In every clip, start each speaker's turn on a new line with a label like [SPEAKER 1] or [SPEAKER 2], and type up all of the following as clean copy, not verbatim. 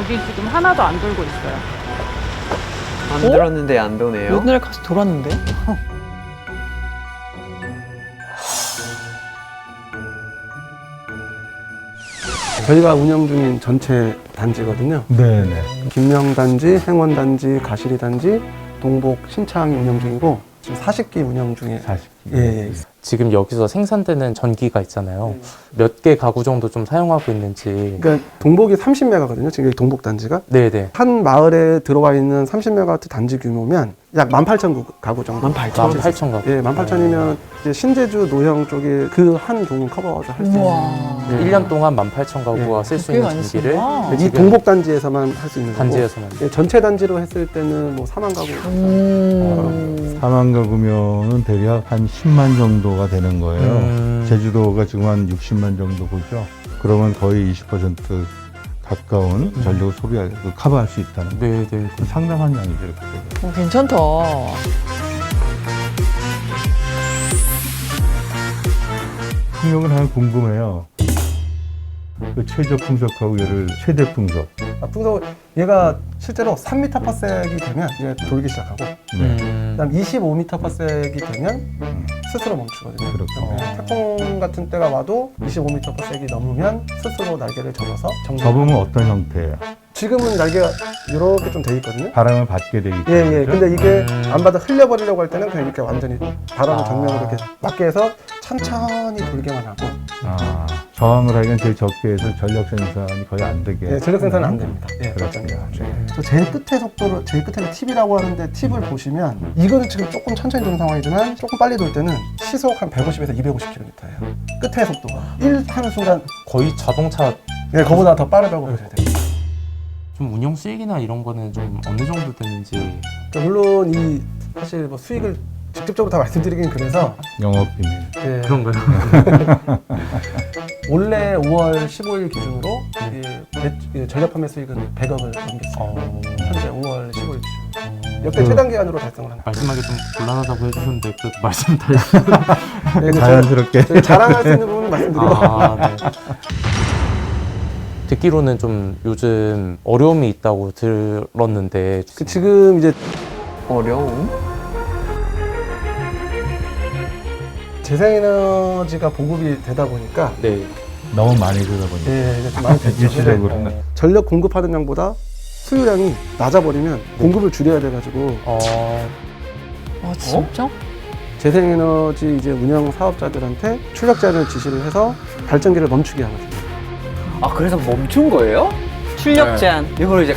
[SPEAKER 1] 여기 지금 하나도 안 돌고 있어요.
[SPEAKER 2] 안 들었는데 안 도네요.
[SPEAKER 3] 옛날에 가서 돌았는데?
[SPEAKER 4] 저희가 운영 중인 전체 단지거든요.
[SPEAKER 5] 네네.
[SPEAKER 4] 김명단지, 행원단지, 가시리단지, 동복, 신창이 운영 중이고 지금 40기 운영 중에
[SPEAKER 5] 40기.
[SPEAKER 4] 예.
[SPEAKER 6] 지금 여기서 생산되는 전기가 있잖아요. 몇 개 가구 정도 좀 사용하고 있는지.
[SPEAKER 4] 그러니까 동복이 30메가거든요. 지금 여기 동복 단지가.
[SPEAKER 6] 네네.
[SPEAKER 4] 한 마을에 들어와 있는 30메가와트 단지 규모면 약 18,000 가구 정도.
[SPEAKER 6] 18,000 가구.
[SPEAKER 4] 예, 18,000이면 이제 신제주 노형 쪽에 그 한 동을 커버해서 할 수 있는.
[SPEAKER 3] 우와.
[SPEAKER 4] 예.
[SPEAKER 6] 1년 동안 18,000가구가 쓸 수
[SPEAKER 3] 꽤
[SPEAKER 6] 있는
[SPEAKER 3] 많이
[SPEAKER 6] 전기를
[SPEAKER 3] 쓰구나.
[SPEAKER 4] 이 동복 단지에서만 할 수 있는 거고.
[SPEAKER 6] 단지에서만.
[SPEAKER 4] 예, 전체 단지로 했을 때는 뭐 4만 가구.
[SPEAKER 5] 4만 가구면은 대략 한 10만 정도가 되는 거예요. 제주도가 지금 한 60만 정도 보죠. 그러면 거의 20% 가까운 전력을 커버할 수 있다는 거예요.
[SPEAKER 6] 네네.
[SPEAKER 5] 상당한 양이죠. 이렇게.
[SPEAKER 3] 괜찮다.
[SPEAKER 5] 풍력은 하나 궁금해요. 그 최저 풍속하고 얘를 최대 풍속.
[SPEAKER 4] 풍속 얘가 실제로 3m/s이 되면 이제 돌기 시작하고 그다음 25m/s이 되면 스스로 멈추거든요.
[SPEAKER 5] 그렇군요.
[SPEAKER 4] 태풍 같은 때가 와도 25m/s이 넘으면 스스로 날개를 접어서
[SPEAKER 5] 접으면 어떤 형태예요?
[SPEAKER 4] 지금은 날개가 이렇게 좀 돼 있거든요.
[SPEAKER 5] 바람을 받게 되기
[SPEAKER 4] 예,
[SPEAKER 5] 때문에.
[SPEAKER 4] 예. 근데 이게 안 받아 흘려버리려고 할 때는 그냥 이렇게 완전히 바람을 정면으로 이렇게 맞게 해서 천천히 돌게만 하고.
[SPEAKER 5] 저항을 하기엔 제일 적게 해서 전력 생산이 거의 안 되게.
[SPEAKER 4] 예, 전력 생산은 안 됩니다. 예,
[SPEAKER 5] 그렇군요.
[SPEAKER 4] 저 제일 끝에 속도를, 제일 끝에는 팁이라고 하는데 팁을 보시면 이거는 지금 조금 천천히 도는 상황이지만 조금 빨리 돌 때는 시속 한 150에서 250km예요. 끝의 속도가 1 하는 순간
[SPEAKER 6] 거의 자동차.
[SPEAKER 4] 예, 그거보다 더 빠르다고 보셔야 돼요.
[SPEAKER 6] 좀 운영 수익이나 이런 거는 좀 어느 정도 되는지.
[SPEAKER 4] 그러니까 물론 이 사실 뭐 수익을 직접적으로 다 말씀드리긴 그래서
[SPEAKER 5] 영업 비밀.
[SPEAKER 4] 예,
[SPEAKER 6] 그런가요?
[SPEAKER 4] 원래 5월 15일 기준으로 이 전력 판매 수익은 100억을 넘겼어요. 현재 5월 15일 기준. 역대 최단 기간으로 달성을 합니다.
[SPEAKER 6] 말씀하기 좀 곤란하다고 해주셨는데 그 말씀 다 해주셨는데.
[SPEAKER 4] 네,
[SPEAKER 5] 자연스럽게.
[SPEAKER 4] 저희 자랑할 수 있는 부분 말씀드리고.
[SPEAKER 6] 네. 듣기로는 좀 요즘 어려움이 있다고 들었는데.
[SPEAKER 4] 지금 이제
[SPEAKER 2] 어려움?
[SPEAKER 4] 재생에너지가 보급이 되다 보니까
[SPEAKER 6] 네.
[SPEAKER 5] 너무 많이 들다 보니까.
[SPEAKER 4] 예, 이제 좀 많이 됐죠.
[SPEAKER 5] 일시적으로는.
[SPEAKER 4] 전력 공급하는 양보다 수요량이 낮아버리면 공급을 줄여야 돼가지고
[SPEAKER 3] 아, 진짜?
[SPEAKER 4] 재생에너지 이제 운영 사업자들한테 출력 제한을 지시를 해서 발전기를 멈추게 하거든요.
[SPEAKER 2] 아, 그래서 멈춘 거예요?
[SPEAKER 3] 출력 제한.
[SPEAKER 2] 이걸 이제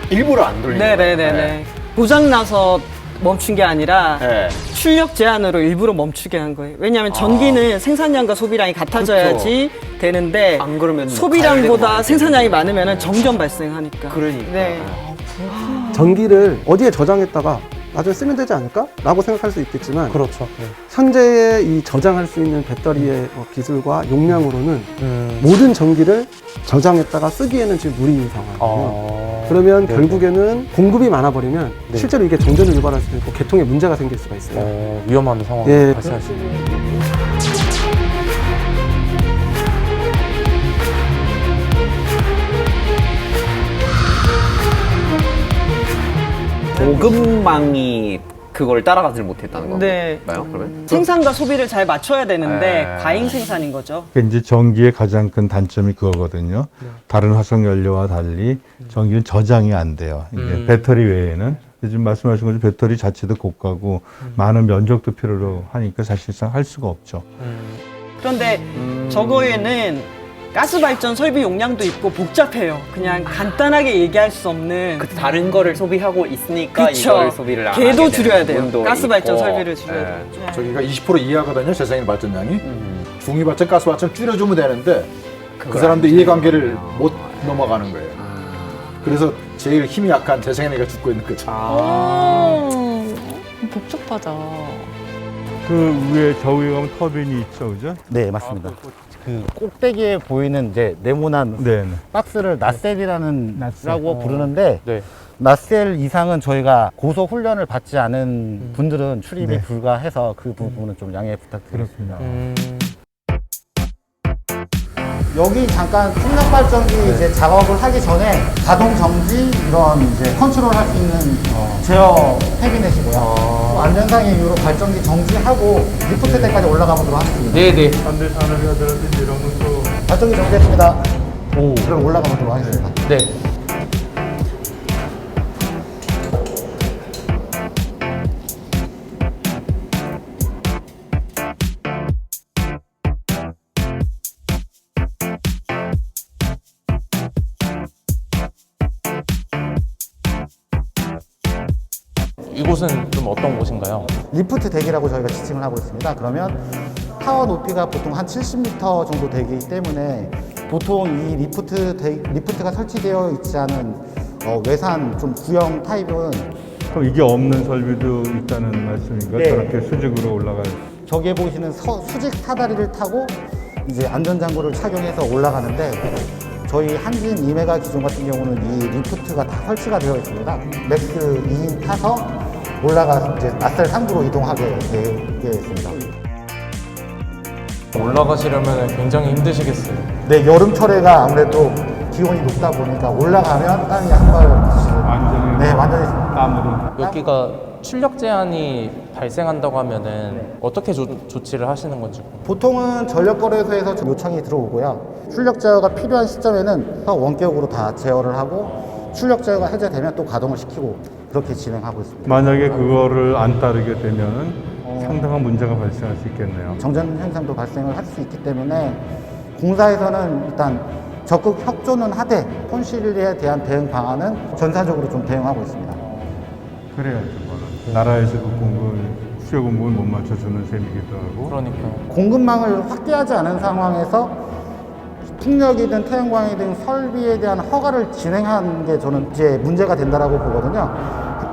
[SPEAKER 2] 일부러 안 돌리는 거예요?
[SPEAKER 3] 네네네네. 고장 나서 멈춘 게 아니라
[SPEAKER 2] 네.
[SPEAKER 3] 출력 제한으로 일부러 멈추게 한 거예요. 왜냐하면 전기는 생산량과 소비량이 같아져야지 되는데
[SPEAKER 2] 안 그러면
[SPEAKER 3] 소비량보다 생산량이 많으면 정전 발생하니까.
[SPEAKER 2] 그러니까.
[SPEAKER 3] 네.
[SPEAKER 4] 전기를 어디에 저장했다가 나중에 쓰면 되지 않을까? 라고 생각할 수 있겠지만
[SPEAKER 6] 그렇죠. 네.
[SPEAKER 4] 현재의 이 저장할 수 있는 배터리의 기술과 용량으로는 모든 전기를 저장했다가 쓰기에는 지금 무리인 상황이에요. 그러면
[SPEAKER 6] 네네.
[SPEAKER 4] 결국에는 공급이 많아버리면
[SPEAKER 6] 네.
[SPEAKER 4] 실제로 이게 정전을 유발할 수도 있고 개통에 문제가 생길 수가 있어요.
[SPEAKER 6] 위험한 상황이
[SPEAKER 4] 예.
[SPEAKER 6] 발생할 수 있는.
[SPEAKER 2] 보급망이 그걸 따라가지 못했다는 건가요?
[SPEAKER 3] 네.
[SPEAKER 2] 그러면?
[SPEAKER 3] 생산과 소비를 잘 맞춰야 되는데
[SPEAKER 2] 네.
[SPEAKER 3] 과잉 생산인 거죠.
[SPEAKER 5] 그러니까 이제 전기의 가장 큰 단점이 그거거든요. 다른 화석 연료와 달리 전기는 저장이 안 돼요. 이게 배터리 외에는 지금 말씀하신 것처럼 배터리 자체도 고가고 많은 면적도 필요로 하니까 사실상 할 수가 없죠.
[SPEAKER 3] 그런데 저거에는 가스 발전 설비 용량도 있고 복잡해요. 그냥 간단하게 얘기할 수 없는.
[SPEAKER 2] 그 다른 거를 소비하고 있으니까
[SPEAKER 3] 그쵸.
[SPEAKER 2] 이걸 소비를 안 하게
[SPEAKER 3] 걔도
[SPEAKER 2] 되는
[SPEAKER 3] 줄여야 돼요.
[SPEAKER 2] 부분도
[SPEAKER 3] 가스 발전
[SPEAKER 2] 있고.
[SPEAKER 3] 설비를 줄여야
[SPEAKER 2] 예.
[SPEAKER 3] 돼요. 네.
[SPEAKER 7] 저기가 20% 이하거든요, 재생에너지 발전량이. 중위 발전, 가스 발전 줄여주면 되는데 그 사람들 이해관계를 못 넘어가는 거예요. 그래서 제일 힘이 약한 재생에너지가 죽고 있는 거죠.
[SPEAKER 8] 복잡하다.
[SPEAKER 5] 그 위에 저 위에 가면 터빈이 있죠, 그죠?
[SPEAKER 9] 네, 맞습니다. 그 꼭대기에 보이는 이제 네모난
[SPEAKER 5] 네.
[SPEAKER 9] 박스를 나셀이라는
[SPEAKER 5] 나셀.
[SPEAKER 9] 라고 부르는데
[SPEAKER 6] 네.
[SPEAKER 9] 나셀 이상은 저희가 고소 훈련을 받지 않은 분들은 출입이
[SPEAKER 5] 네.
[SPEAKER 9] 불가해서 그 부분은 좀 양해 부탁드리겠습니다. 여기 잠깐 풍력 발전기 이제 작업을 하기 전에 자동 정지 이런 이제 컨트롤 할 수 있는 제어 캐비넷이고요. 안전상의 이유로 발전기 정지하고 리프트 때까지 올라가 보도록 하겠습니다.
[SPEAKER 6] 네네.
[SPEAKER 5] 반대 산업이라든지 이런 것도
[SPEAKER 9] 발전기 정지했습니다. 그럼 올라가 보도록 하겠습니다.
[SPEAKER 6] 네. 이곳은 좀 어떤 곳인가요?
[SPEAKER 9] 리프트 덱이라고 저희가 지칭을 하고 있습니다. 그러면 타워 높이가 보통 한 70m 정도 되기 때문에 보통 이 리프트가 설치되어 있지 않은 외산 좀 구형 타입은
[SPEAKER 5] 그럼 이게 없는 설비도 있다는 말씀인가?
[SPEAKER 9] 네.
[SPEAKER 5] 저렇게 수직으로 올라갈
[SPEAKER 9] 저기에 보이시는 수직 사다리를 타고 이제 안전장구를 착용해서 올라가는데 저희 한진 2메가 기종 같은 경우는 이 리프트가 다 설치가 되어 있습니다. 맥스 2인 타서 올라가 이제 낯설 상부로 이동하게 되어 있습니다.
[SPEAKER 6] 올라가시려면 굉장히 힘드시겠어요.
[SPEAKER 9] 네, 여름철에가 아무래도 기온이 높다 보니까 올라가면 땀이 한발
[SPEAKER 5] 완전히
[SPEAKER 9] 네, 완전히
[SPEAKER 5] 땀으로
[SPEAKER 6] 여기가 출력 제한이 발생한다고 하면은 어떻게 조치를 하시는 건지.
[SPEAKER 9] 보통은 전력거래소에서 요청이 들어오고요. 출력 제어가 필요한 시점에는 원격으로 다 제어를 하고 출력 제어가 해제되면 또 가동을 시키고 그렇게 진행하고 있습니다.
[SPEAKER 5] 만약에 그거를 안 따르게 되면은 상당한 문제가 발생할 수 있겠네요.
[SPEAKER 9] 정전 현상도 발생을 할 수 있기 때문에 공사에서는 일단 적극 협조는 하되 손실에 대한 대응 방안은 전사적으로 좀 대응하고 있습니다.
[SPEAKER 5] 그래야죠. 그거는. 나라에서도 수요 공급을 못 맞춰주는 셈이기도 하고.
[SPEAKER 6] 그러니까요.
[SPEAKER 9] 공급망을 확대하지 않은 상황에서 풍력이든 태양광이든 설비에 대한 허가를 진행하는 게 저는 이제 문제가 된다라고 보거든요.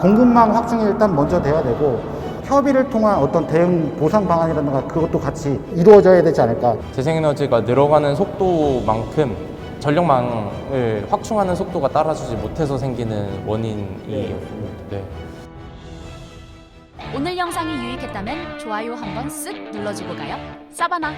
[SPEAKER 9] 공급망 확충이 일단 먼저 돼야 되고 협의를 통한 어떤 대응 보상 방안이라든가 그것도 같이 이루어져야 되지 않을까.
[SPEAKER 6] 재생에너지가 늘어가는 속도만큼 전력망을 확충하는 속도가 따라주지 못해서 생기는 원인이에요. 네.
[SPEAKER 8] 오늘 영상이 유익했다면 좋아요 한번 쓱 눌러주고 가요. 사바나.